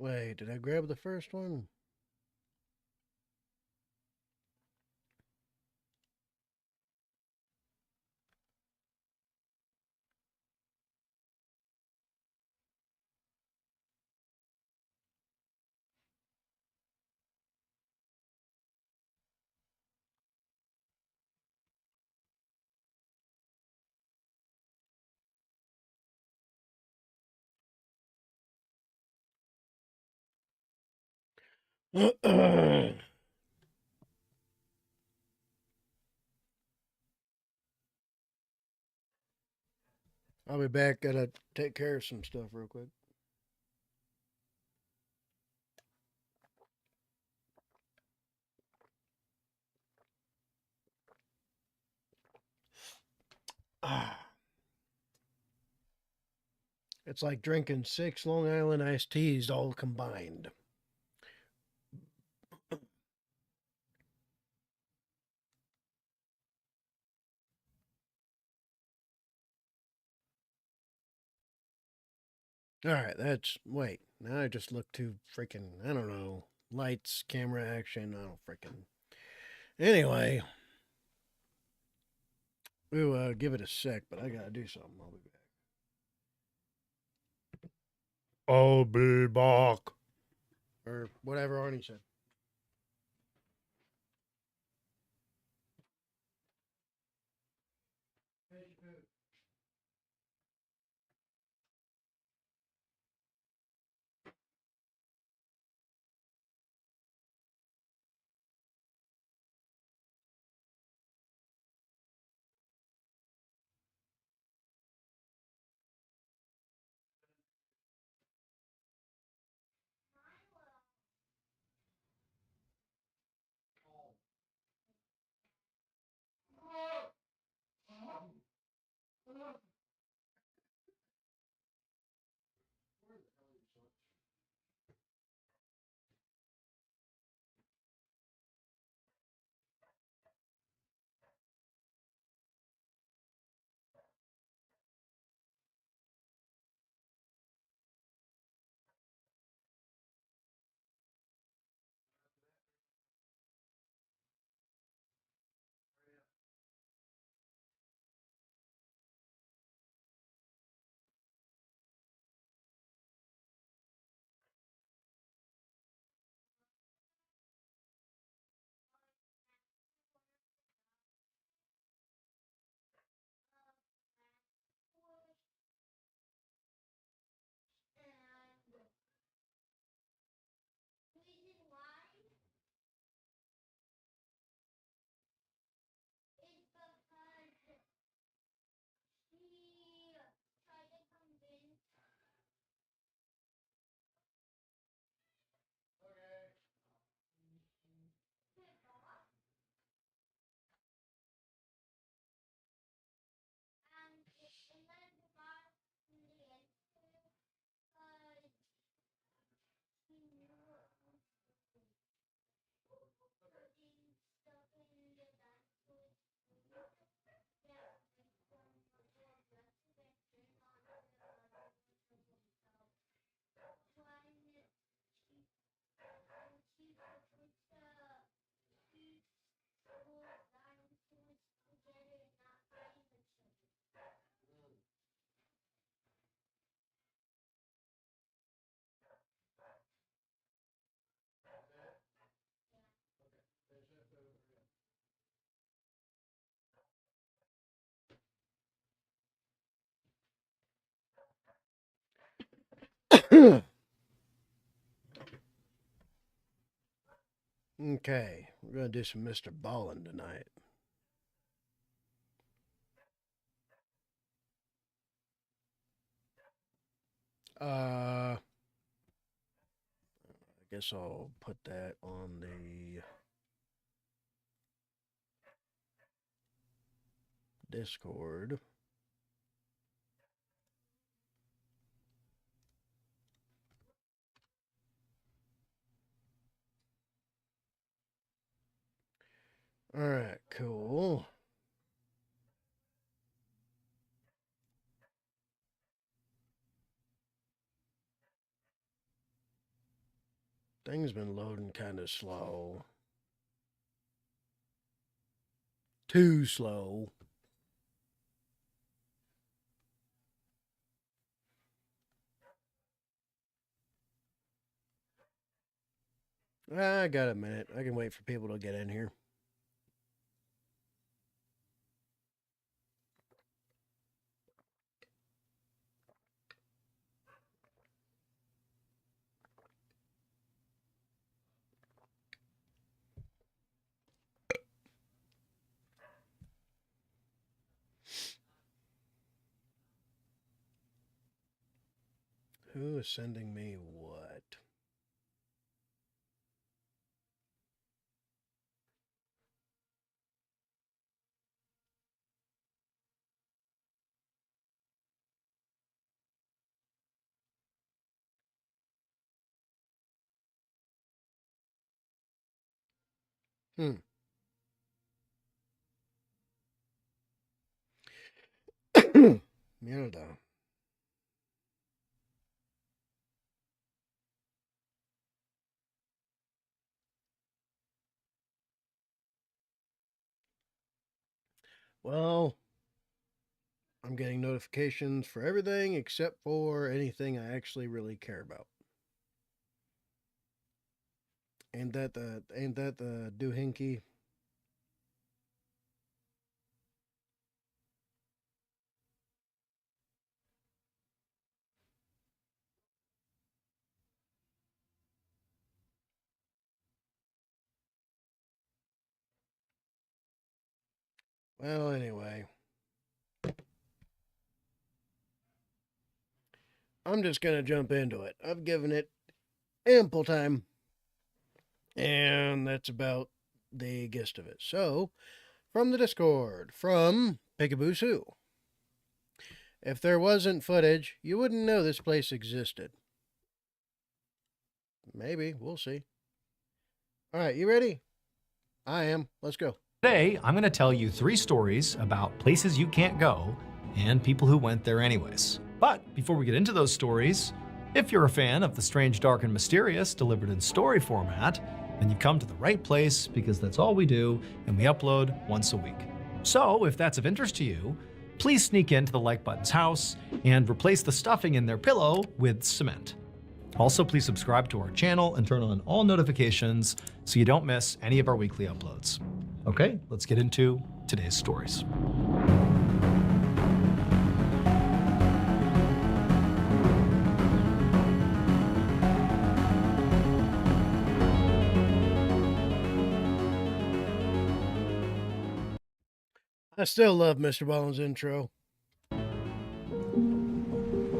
Wait, did I grab the first one? I'll be back. Gotta take care of some stuff real quick. It's like drinking 6 Long Island iced teas all combined. All right, that's wait. Now I just look too freaking. I don't know. Lights, camera, action. I don't freaking. Anyway, we'll give it a sec, but I gotta do something. I'll be back. I'll be back. Or whatever Arnie said. Okay, we're gonna do some mrballen tonight. I guess I'll put that on the Discord. All right, cool. Thing's been loading kind of slow. Too slow. I got a minute. I can wait for people to get in here. Who is sending me what? Mierda. Well, I'm getting notifications for everything except for anything I actually really care about. Ain't that the doohickey? Well, anyway, I'm just gonna jump into it. I've given it ample time, and that's about the gist of it. So, from the Discord, from Peekaboo Sue. If there wasn't footage, you wouldn't know this place existed. Maybe. We'll see. All right, you ready? I am. Let's go. Today, I'm going to tell you 3 stories about places you can't go and people who went there anyways. But before we get into those stories, if you're a fan of the strange, dark, and mysterious delivered in story format, then you've come to the right place because that's all we do and we upload once a week. So if that's of interest to you, please sneak into the like button's house and replace the stuffing in their pillow with cement. Also, please subscribe to our channel and turn on all notifications so you don't miss any of our weekly uploads. Okay, let's get into today's stories. I still love Mr. Ballen's intro.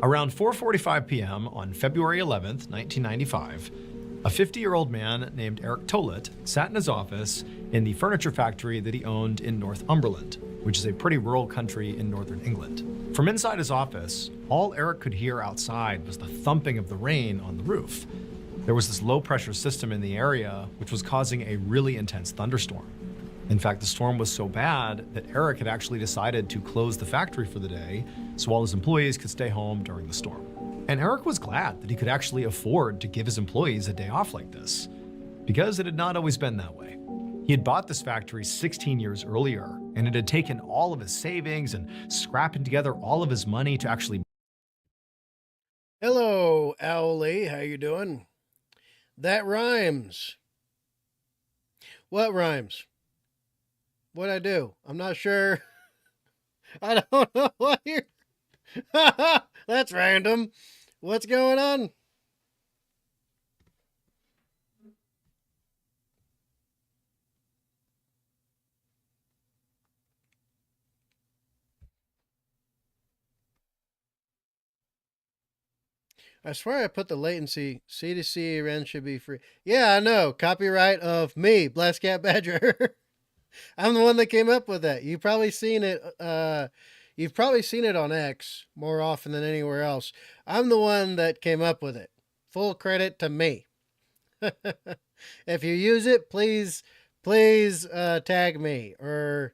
Around 4:45 p.m. on February 11th, 1995, a 50-year-old man named Eric Tollett sat in his office in the furniture factory that he owned in Northumberland, which is a pretty rural country in northern England. From inside his office, all Eric could hear outside was the thumping of the rain on the roof. There was this low-pressure system in the area which was causing a really intense thunderstorm. In fact, the storm was so bad that Eric had actually decided to close the factory for the day so all his employees could stay home during the storm. And Eric was glad that he could actually afford to give his employees a day off like this, because it had not always been that way. He had bought this factory 16 years earlier, and it had taken all of his savings and scrapping together all of his money to actually... Hello, Owly. How you doing? That rhymes. What rhymes? What'd I do? I'm not sure. I don't know what you're... That's random. What's going on? I swear I put the latency. C2C REN should be free. Yeah, I know. Copyright of me, Blast Cat Badger. I'm the one that came up with that. You've probably seen it. You've probably seen it on X more often than anywhere else. I'm the one that came up with it. Full credit to me. If you use it, please tag me or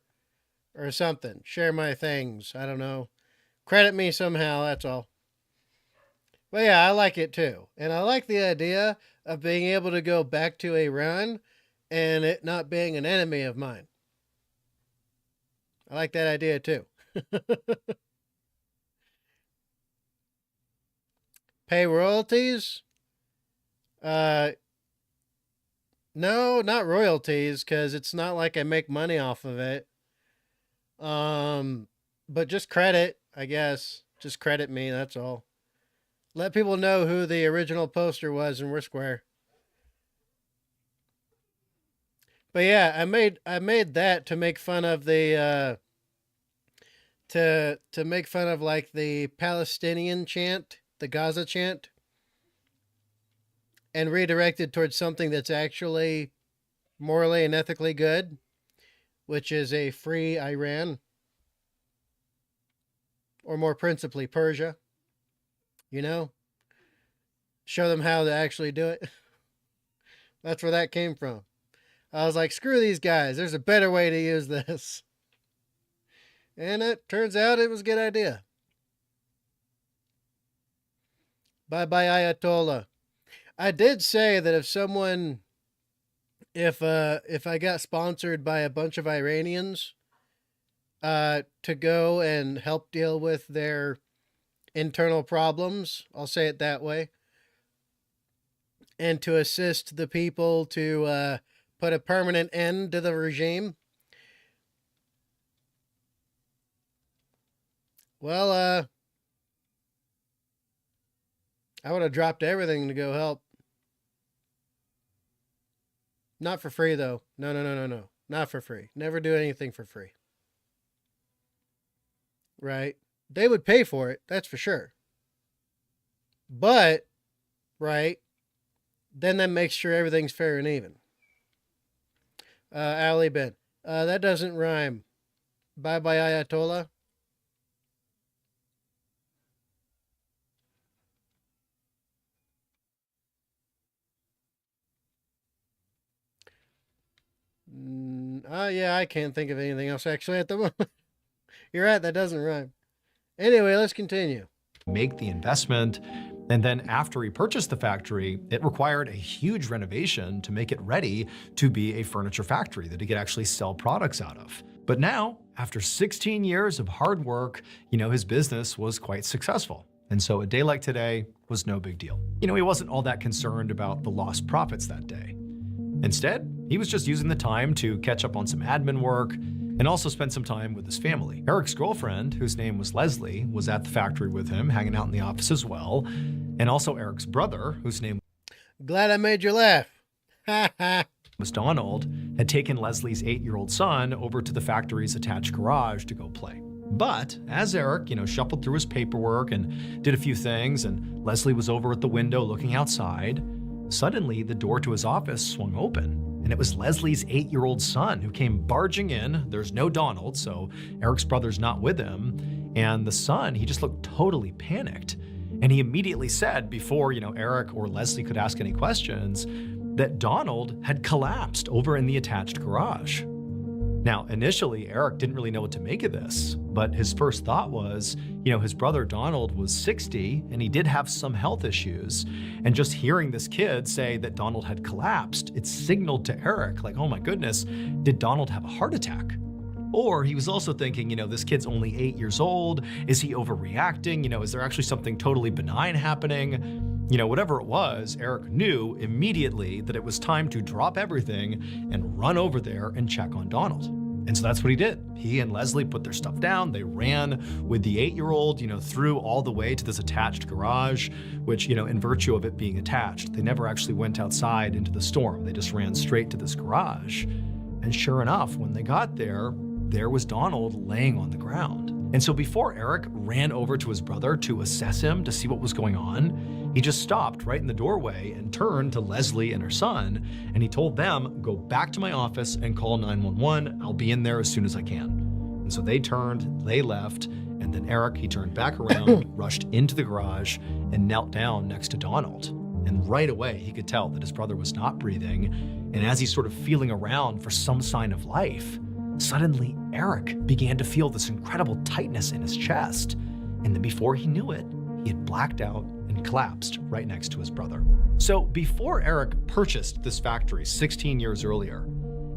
something. Share my things. I don't know. Credit me somehow. That's all. But yeah, I like it too. And I like the idea of being able to go back to a run and it not being an enemy of mine. I like that idea too. Pay royalties? Uh, no, not royalties, because it's not like I make money off of it. Um, but just credit, I guess. Just credit me, that's all. Let people know who the original poster was and we're square. But yeah, I made that to make fun of the to make fun of like the Palestinian chant, the Gaza chant, and redirected towards something that's actually morally and ethically good, which is a free Iran, or more principally Persia. You know, show them how to actually do it. That's where that came from. I was like, screw these guys. There's a better way to use this. And it turns out it was a good idea. Bye bye, Ayatollah. I did say that if I got sponsored by a bunch of Iranians to go and help deal with their internal problems, I'll say it that way, and to assist the people to put a permanent end to the regime, well, I would have dropped everything to go help. Not for free, though. No, no, no, no, no. Not for free. Never do anything for free. Right? They would pay for it, that's for sure. But, right, then that makes sure everything's fair and even. Ali Ben. That doesn't rhyme. Bye bye, Ayatollah. Yeah, I can't think of anything else actually at the moment. You're right, that doesn't rhyme. Anyway, let's continue. Make the investment. And then after he purchased the factory, it required a huge renovation to make it ready to be a furniture factory that he could actually sell products out of. But now, after 16 years of hard work, his business was quite successful. And so a day like today was no big deal. He wasn't all that concerned about the lost profits that day. Instead, he was just using the time to catch up on some admin work and also spend some time with his family. Eric's girlfriend, whose name was Leslie, was at the factory with him, hanging out in the office as well. And also Eric's brother, whose name Glad I made you laugh. Ha ha. was Donald, had taken Leslie's 8-year-old son over to the factory's attached garage to go play. But as Eric, shuffled through his paperwork and did a few things, and Leslie was over at the window looking outside, suddenly the door to his office swung open. And it was Leslie's 8-year-old son who came barging in. There's no Donald, so Eric's brother's not with him. And the son, he just looked totally panicked. And he immediately said, before, Eric or Leslie could ask any questions, that Donald had collapsed over in the attached garage. Now, initially, Eric didn't really know what to make of this, but his first thought was, his brother Donald was 60 and he did have some health issues. And just hearing this kid say that Donald had collapsed, it signaled to Eric, like, oh my goodness, did Donald have a heart attack? Or he was also thinking, this kid's only 8 years old. Is he overreacting? Is there actually something totally benign happening? Whatever it was, Eric knew immediately that it was time to drop everything and run over there and check on Donald. And so that's what he did. He and Leslie put their stuff down. They ran with the 8-year-old, through all the way to this attached garage, which, in virtue of it being attached, they never actually went outside into the storm. They just ran straight to this garage. And sure enough, when they got there, there was Donald laying on the ground. And so before Eric ran over to his brother to assess him, to see what was going on, he just stopped right in the doorway and turned to Leslie and her son, and he told them, go back to my office and call 911. I'll be in there as soon as I can. And so they turned, they left, and then Eric, he turned back around, rushed into the garage, and knelt down next to Donald. And right away, he could tell that his brother was not breathing, and as he's sort of feeling around for some sign of life, suddenly Eric began to feel this incredible tightness in his chest. And then before he knew it, he had blacked out and and collapsed right next to his brother. So before Eric purchased this factory 16 years earlier,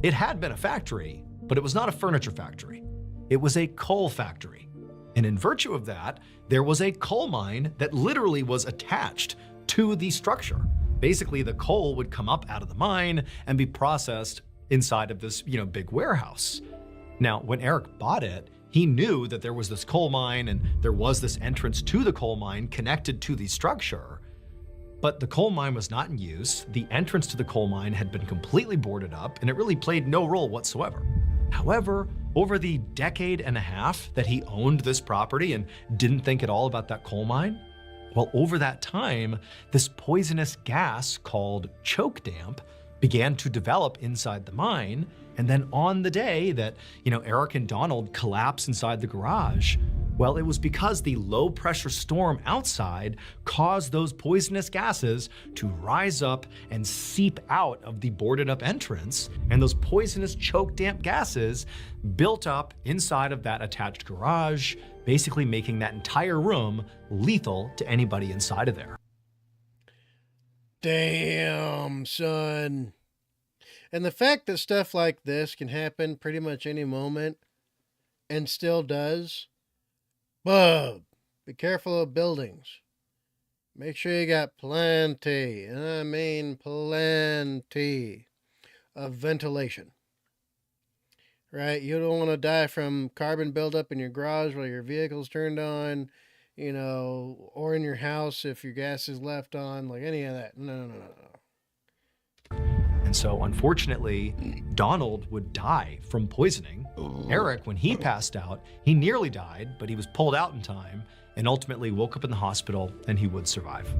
it had been a factory, but it was not a furniture factory. It was a coal factory. And in virtue of that, there was a coal mine that literally was attached to the structure. Basically, the coal would come up out of the mine and be processed inside of this, big warehouse. Now, when Eric bought it, he knew that there was this coal mine and there was this entrance to the coal mine connected to the structure. But the coal mine was not in use. The entrance to the coal mine had been completely boarded up, and it really played no role whatsoever. However, over the decade and a half that he owned this property and didn't think at all about that coal mine, well, over that time, this poisonous gas called choke damp began to develop inside the mine. And then on the day that, Eric and Donald collapsed inside the garage, well, it was because the low pressure storm outside caused those poisonous gases to rise up and seep out of the boarded up entrance. And those poisonous choke damp gases built up inside of that attached garage, basically making that entire room lethal to anybody inside of there. Damn, son. And the fact that stuff like this can happen pretty much any moment and still does. Bub, be careful of buildings. Make sure you got plenty, and I mean plenty, of ventilation. Right? You don't want to die from carbon buildup in your garage while your vehicle's turned on, or in your house if your gas is left on, like any of that. No. And so, unfortunately, Donald would die from poisoning. Eric, when he passed out, he nearly died, but he was pulled out in time and ultimately woke up in the hospital, and he would survive.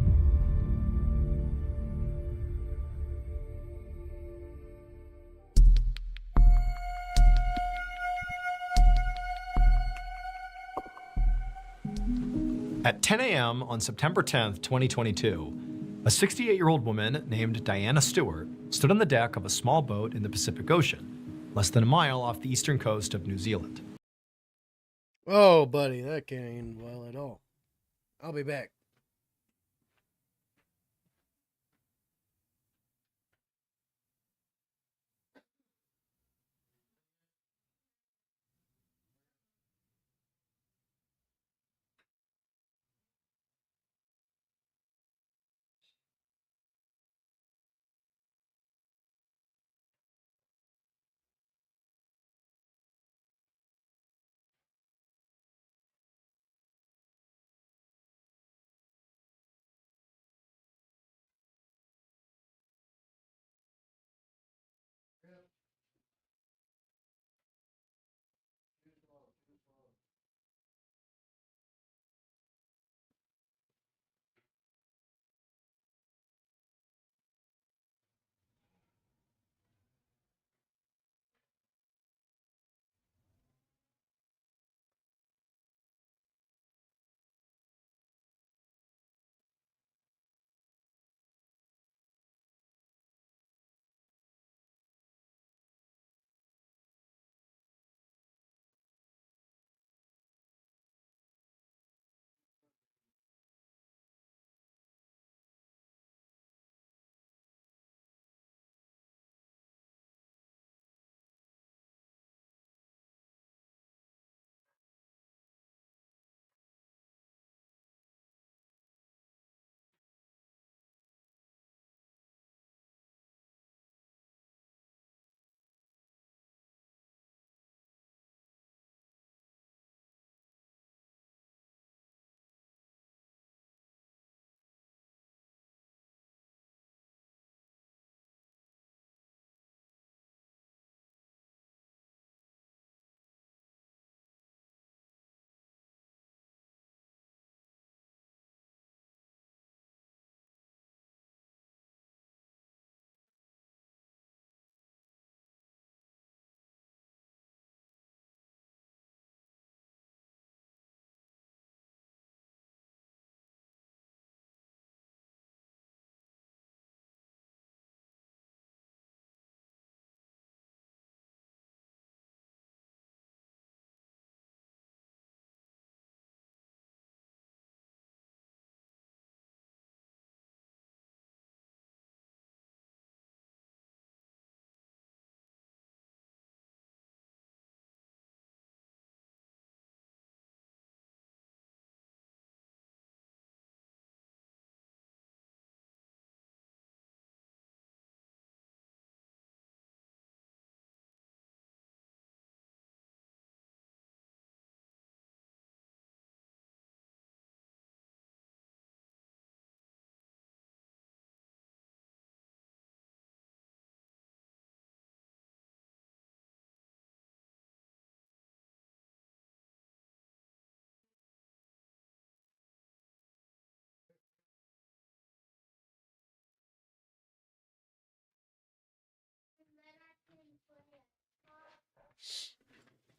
At 10 a.m. on September 10th, 2022, a 68-year-old woman named Diana Stewart stood on the deck of a small boat in the Pacific Ocean, less than a mile off the eastern coast of New Zealand. Oh, buddy, that can't end well at all. I'll be back.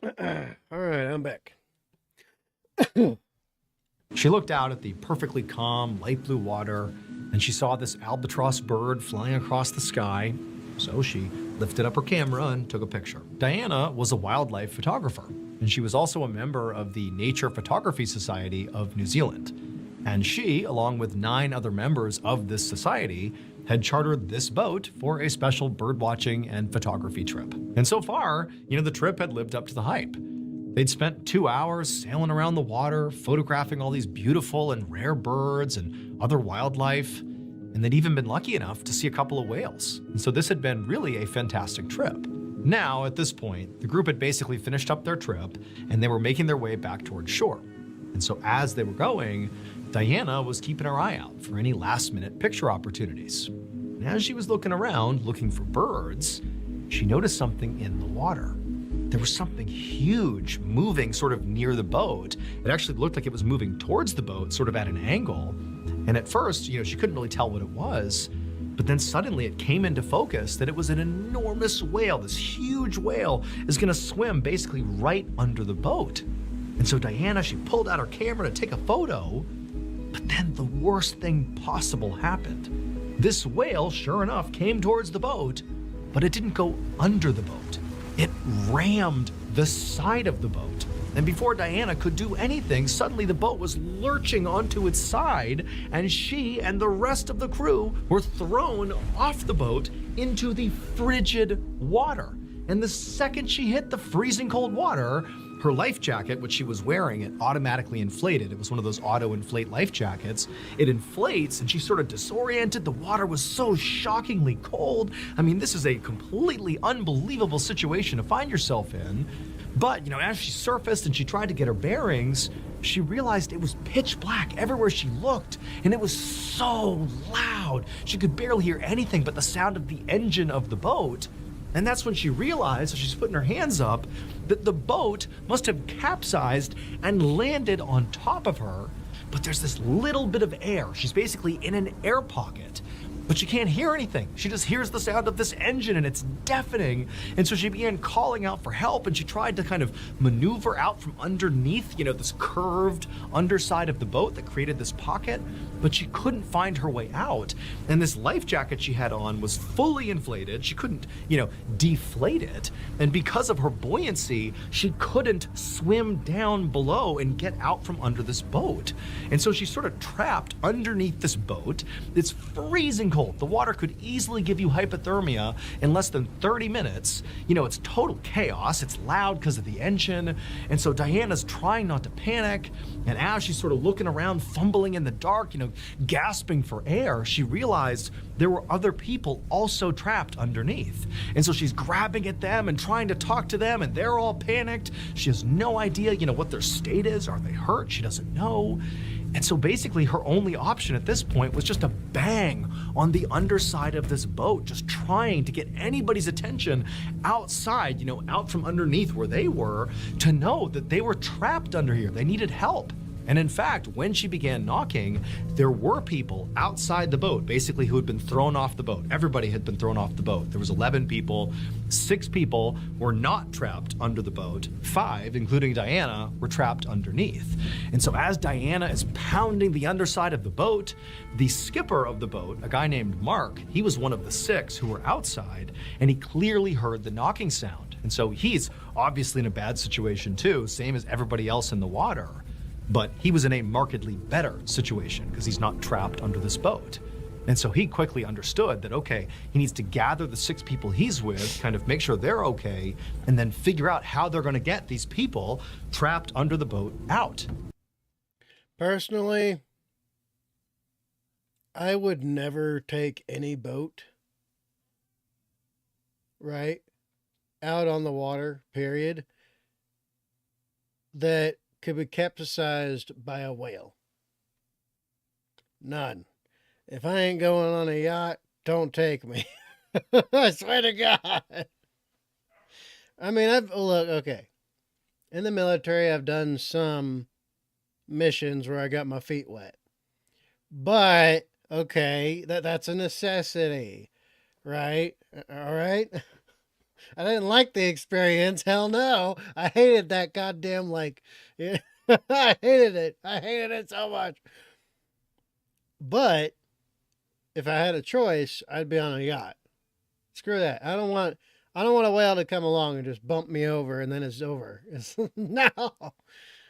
All right, I'm back. She looked out at the perfectly calm, light blue water, and she saw this albatross bird flying across the sky. So she lifted up her camera and took a picture. Diana was a wildlife photographer, and she was also a member of the Nature Photography Society of New Zealand. And she, along with 9 other members of this society, had chartered this boat for a special birdwatching and photography trip. And so far, the trip had lived up to the hype. They'd spent 2 hours sailing around the water, photographing all these beautiful and rare birds and other wildlife, and they'd even been lucky enough to see a couple of whales. And so this had been really a fantastic trip. Now, at this point, the group had basically finished up their trip, and they were making their way back towards shore. And so as they were going, Diana was keeping her eye out for any last-minute picture opportunities. And as she was looking around, looking for birds, she noticed something in the water. There was something huge moving sort of near the boat. It actually looked like it was moving towards the boat, sort of at an angle. And at first, she couldn't really tell what it was. But then suddenly it came into focus that it was an enormous whale. This huge whale is going to swim basically right under the boat. And so Diana, she pulled out her camera to take a photo. But then the worst thing possible happened. This whale, sure enough, came towards the boat, but it didn't go under the boat. It rammed the side of the boat. And before Diana could do anything, suddenly the boat was lurching onto its side, and she and the rest of the crew were thrown off the boat into the frigid water. And the second she hit the freezing cold water, her life jacket, which she was wearing, it automatically inflated. It was one of those auto-inflate life jackets. It inflates, and she's sort of disoriented. The water was so shockingly cold. I mean, this is a completely unbelievable situation to find yourself in. But, as she surfaced and she tried to get her bearings, she realized it was pitch black everywhere she looked, and it was so loud. She could barely hear anything but the sound of the engine of the boat. And that's when she realized, as she's putting her hands up, that the boat must have capsized and landed on top of her. But there's this little bit of air. She's basically in an air pocket. But she can't hear anything. She just hears the sound of this engine, and it's deafening. And so she began calling out for help, and she tried to kind of maneuver out from underneath, this curved underside of the boat that created this pocket. But she couldn't find her way out. And this life jacket she had on was fully inflated. She couldn't, deflate it. And because of her buoyancy, she couldn't swim down below and get out from under this boat. And so she's sort of trapped underneath this boat. It's freezing cold. The water could easily give you hypothermia in less than 30 minutes. It's total chaos. It's loud because of the engine. And so Diana's trying not to panic. And as she's sort of looking around, fumbling in the dark, gasping for air, she realized there were other people also trapped underneath. And so she's grabbing at them and trying to talk to them, and they're all panicked. She has no idea, what their state is. Are they hurt? She doesn't know. And so basically her only option at this point was just to bang on the underside of this boat, just trying to get anybody's attention outside, out from underneath where they were, to know that they were trapped under here. They needed help. And in fact, when she began knocking, there were people outside the boat, basically, who had been thrown off the boat. Everybody had been thrown off the boat. There was 11 people. 6 people were not trapped under the boat. 5, including Diana, were trapped underneath. And so as Diana is pounding the underside of the boat, the skipper of the boat, a guy named Mark, he was one of the 6 who were outside, and he clearly heard the knocking sound. And so he's obviously in a bad situation too, same as everybody else in the water. But he was in a markedly better situation because he's not trapped under this boat. And so he quickly understood that, okay, he needs to gather the 6 people he's with, kind of make sure they're okay, and then figure out how they're going to get these people trapped under the boat out. Personally, I would never take any boat, right, out on the water, period, that could be capsized by a whale. None. If I ain't going on a yacht, don't take me. I swear to God. I mean, okay. In the military, I've done some missions where I got my feet wet. But, okay, that's a necessity, right? All right? I didn't like the experience. Hell no. I hated that goddamn, like, I hated it. I hated it so much. But if I had a choice, I'd be on a yacht. Screw that. I don't want a whale to come along and just bump me over and then it's over. No.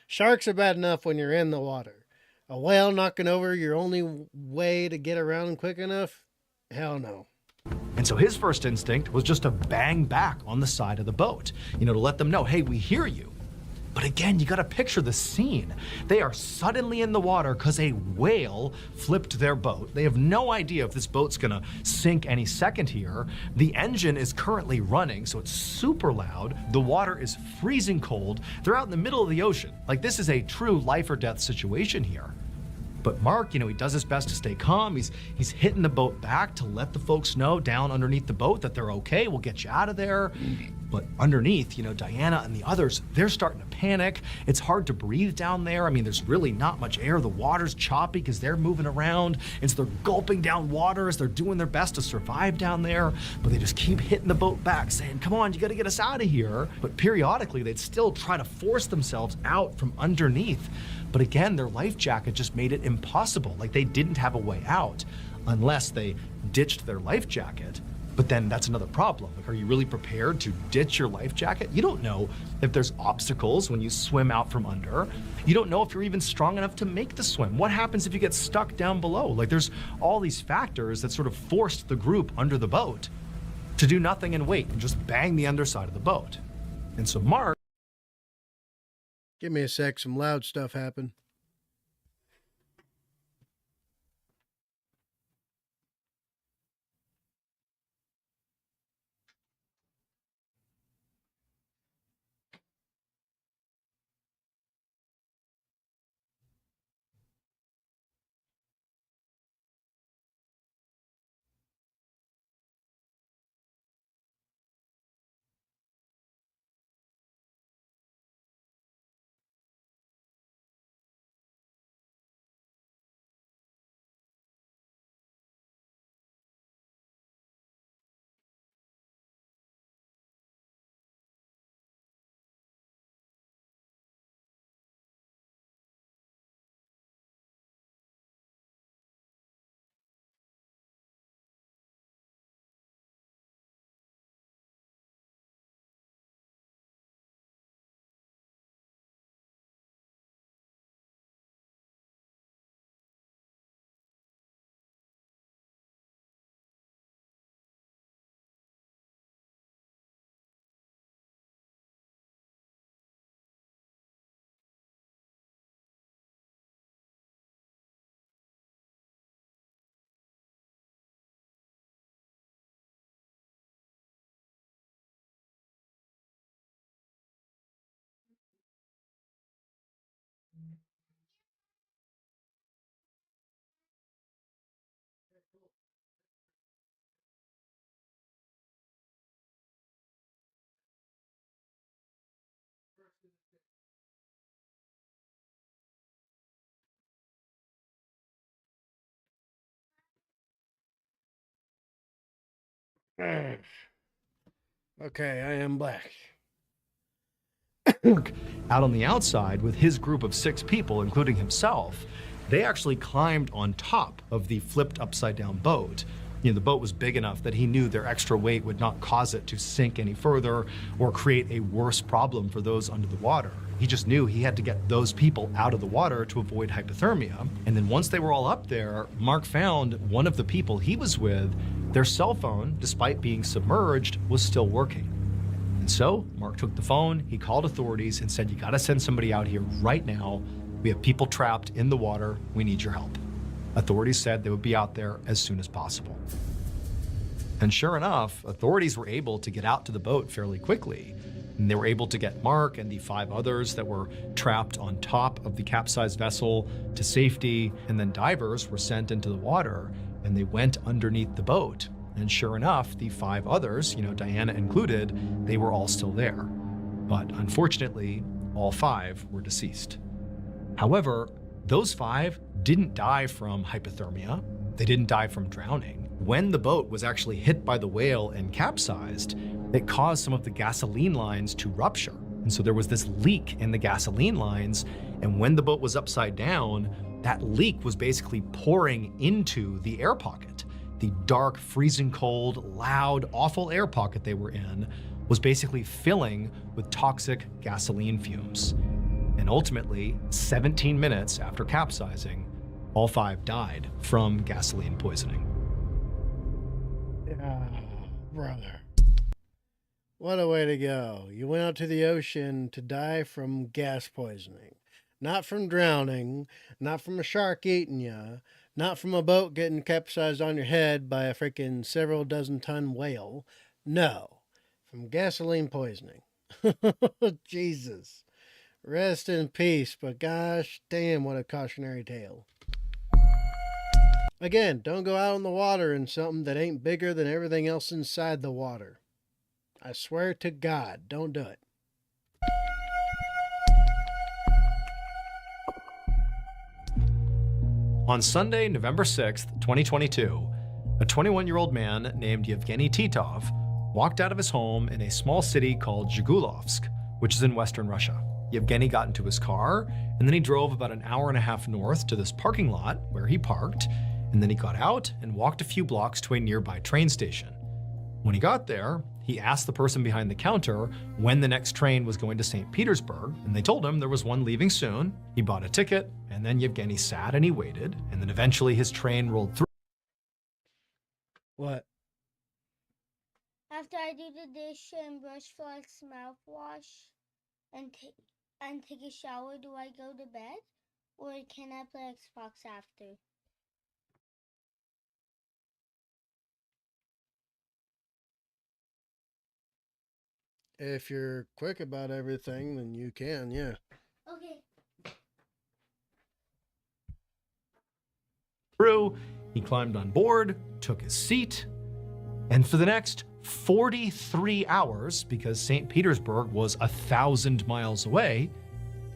Sharks are bad enough when you're in the water. A whale knocking over your only way to get around quick enough? Hell no. And so his first instinct was just to bang back on the side of the boat, to let them know, hey, we hear you. But again, you gotta picture the scene. They are suddenly in the water because a whale flipped their boat. They have no idea if this boat's gonna sink any second here. The engine is currently running, so it's super loud. The water is freezing cold. They're out in the middle of the ocean. Like, this is a true life or death situation here. But Mark, he does his best to stay calm. He's hitting the boat back to let the folks know down underneath the boat that they're okay. We'll get you out of there. But underneath, Diana and the others, they're starting to panic. It's hard to breathe down there. I mean, there's really not much air. The water's choppy because they're moving around. And so they're gulping down water as they're doing their best to survive down there. But they just keep hitting the boat back, saying, come on, you got to get us out of here. But periodically, they'd still try to force themselves out from underneath. But again, their life jacket just made it impossible. Like, they didn't have a way out unless they ditched their life jacket. But then that's another problem. Like, are you really prepared to ditch your life jacket? You don't know if there's obstacles when you swim out from under. You don't know if you're even strong enough to make the swim. What happens if you get stuck down below? Like, there's all these factors that sort of forced the group under the boat to do nothing and wait and just bang the underside of the boat. And so Mark... Give me a sec, some loud stuff happened. Okay, I am back. Out on the outside with his group of 6 people, including himself, they actually climbed on top of the flipped upside down boat. The boat was big enough that he knew their extra weight would not cause it to sink any further or create a worse problem for those under the water. He just knew he had to get those people out of the water to avoid hypothermia. And then once they were all up there, Mark found one of the people he was with, their cell phone, despite being submerged, was still working. And so Mark took the phone, he called authorities and said, you gotta send somebody out here right now. We have people trapped in the water. We need your help. Authorities said they would be out there as soon as possible. And sure enough, authorities were able to get out to the boat fairly quickly. And they were able to get Mark and the 5 others that were trapped on top of the capsized vessel to safety. And then divers were sent into the water and they went underneath the boat. And sure enough, the 5 others, Diana included, they were all still there. But unfortunately, all 5 were deceased. However, those 5 didn't die from hypothermia. They didn't die from drowning. When the boat was actually hit by the whale and capsized, that caused some of the gasoline lines to rupture. And so there was this leak in the gasoline lines, and when the boat was upside down, that leak was basically pouring into the air pocket. The dark, freezing cold, loud, awful air pocket they were in was basically filling with toxic gasoline fumes. And ultimately, 17 minutes after capsizing, all 5 died from gasoline poisoning. Ah, brother. What a way to go. You went out to the ocean to die from gas poisoning. Not from drowning, not from a shark eating you, not from a boat getting capsized on your head by a freaking several dozen ton whale. No, from gasoline poisoning. Jesus. Rest in peace, but gosh damn, what a cautionary tale. Again, don't go out on the water in something that ain't bigger than everything else inside the water. I swear to God, don't do it. On Sunday, November 6th, 2022, a 21-year-old man named Yevgeny Titov walked out of his home in a small city called Zhigulovsk, which is in western Russia. Yevgeny got into his car, and then he drove about an hour and a half north to this parking lot where he parked, and then he got out and walked a few blocks to a nearby train station. When he got there, he asked the person behind the counter when the next train was going to St. Petersburg, and they told him there was one leaving soon. He bought a ticket, and then Yevgeny sat and he waited, and then eventually his train rolled through. What? After I do the dish and brush for mouthwash and take a shower, do I go to bed? Or can I play Xbox after? If you're quick about everything, then you can, yeah. Okay. He climbed on board, took his seat, and for the next 43 hours, because St. Petersburg was 1,000 miles away,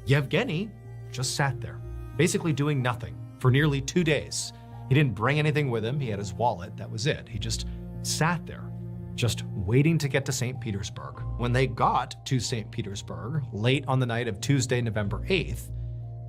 Yevgeny just sat there, basically doing nothing for nearly 2 days. He didn't bring anything with him. He had his wallet. That was it. He just sat there, just waiting to get to St. Petersburg. When they got to St. Petersburg, late on the night of Tuesday, November 8th,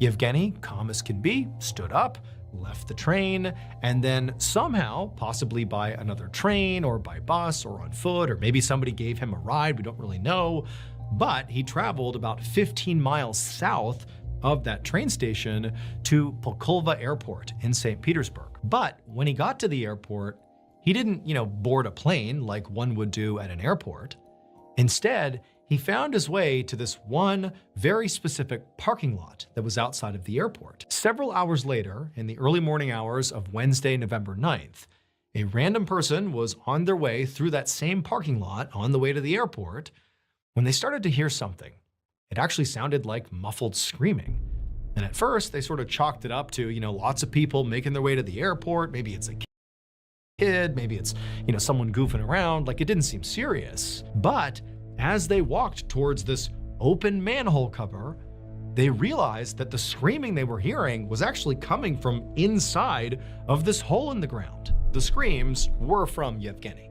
Yevgeny, calm as can be, stood up, left the train, and then somehow, possibly by another train or by bus or on foot, or maybe somebody gave him a ride, we don't really know, but he traveled about 15 miles south of that train station to Pulkovo Airport in St. Petersburg. But when he got to the airport, he didn't, board a plane like one would do at an airport. Instead, he found his way to this one very specific parking lot that was outside of the airport. Several hours later, in the early morning hours of Wednesday, November 9th, a random person was on their way through that same parking lot on the way to the airport when they started to hear something. It actually sounded like muffled screaming. And at first, they sort of chalked it up to, lots of people making their way to the airport. Maybe it's a kid, maybe it's, someone goofing around. Like, it didn't seem serious. But as they walked towards this open manhole cover, they realized that the screaming they were hearing was actually coming from inside of this hole in the ground. The screams were from Yevgeny,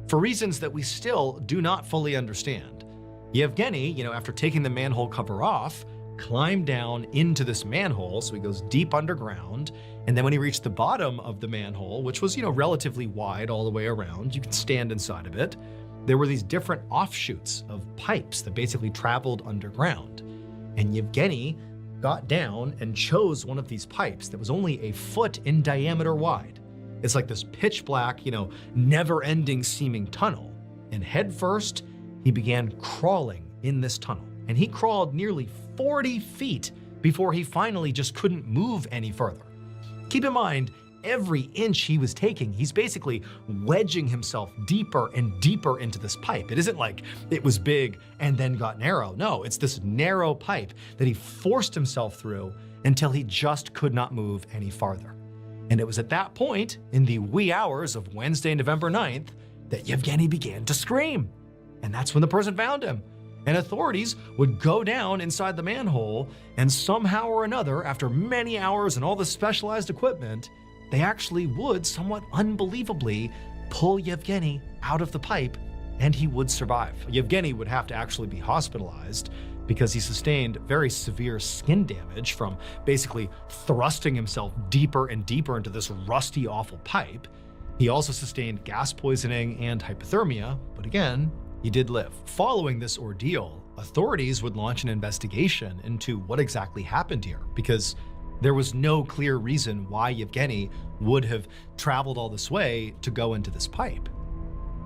for reasons that we still do not fully understand. Yevgeny, after taking the manhole cover off, climbed down into this manhole, so he goes deep underground, and then when he reached the bottom of the manhole, which was, relatively wide all the way around, you could stand inside of it, there were these different offshoots of pipes that basically traveled underground. And Yevgeny got down and chose one of these pipes that was only a foot in diameter wide. It's like this pitch black, never-ending seeming tunnel. And head first, he began crawling in this tunnel. And he crawled nearly 40 feet before he finally just couldn't move any further. Keep in mind, every inch he was taking, he's basically wedging himself deeper and deeper into this pipe. It isn't like it was big and then got narrow. No, it's this narrow pipe that he forced himself through until he just could not move any farther. And it was at that point, in the wee hours of Wednesday, November 9th, that Yevgeny began to scream. And that's when the person found him. And authorities would go down inside the manhole, and somehow or another, after many hours and all the specialized equipment, they actually would somewhat unbelievably pull Yevgeny out of the pipe and he would survive. Yevgeny would have to actually be hospitalized because he sustained very severe skin damage from basically thrusting himself deeper and deeper into this rusty, awful pipe. He also sustained gas poisoning and hypothermia, but again, he did live. Following this ordeal, authorities would launch an investigation into what exactly happened here, because there was no clear reason why Yevgeny would have traveled all this way to go into this pipe.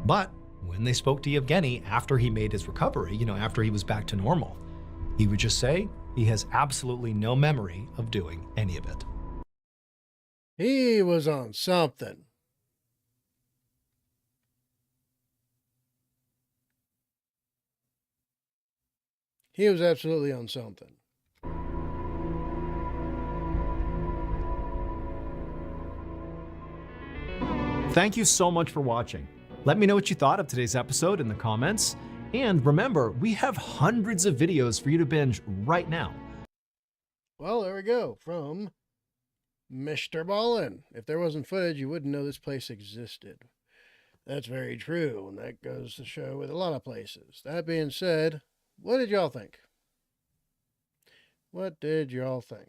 But when they spoke to Yevgeny after he made his recovery, after he was back to normal, he would just say he has absolutely no memory of doing any of it. He was on something. He was absolutely on something. Thank you so much for watching. Let me know what you thought of today's episode in the comments. And remember, we have hundreds of videos for you to binge right now. Well, there we go. From Mr. Ballen. If there wasn't footage, you wouldn't know this place existed. That's very true, and that goes to show with a lot of places. That being said, what did y'all think? What did y'all think?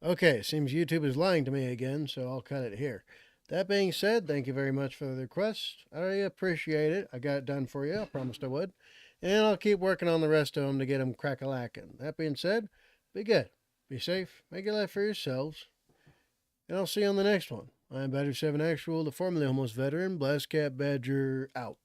Okay, seems YouTube is lying to me again, so I'll cut it here. That being said, thank you very much for the request. I appreciate it. I got it done for you. I promised I would. And I'll keep working on the rest of them to get them crack-a-lacking. That being said, be good. Be safe. Make a life for yourselves. And I'll see you on the next one. I'm Badger7 Actual, the formerly almost veteran, Black Cat Badger, out.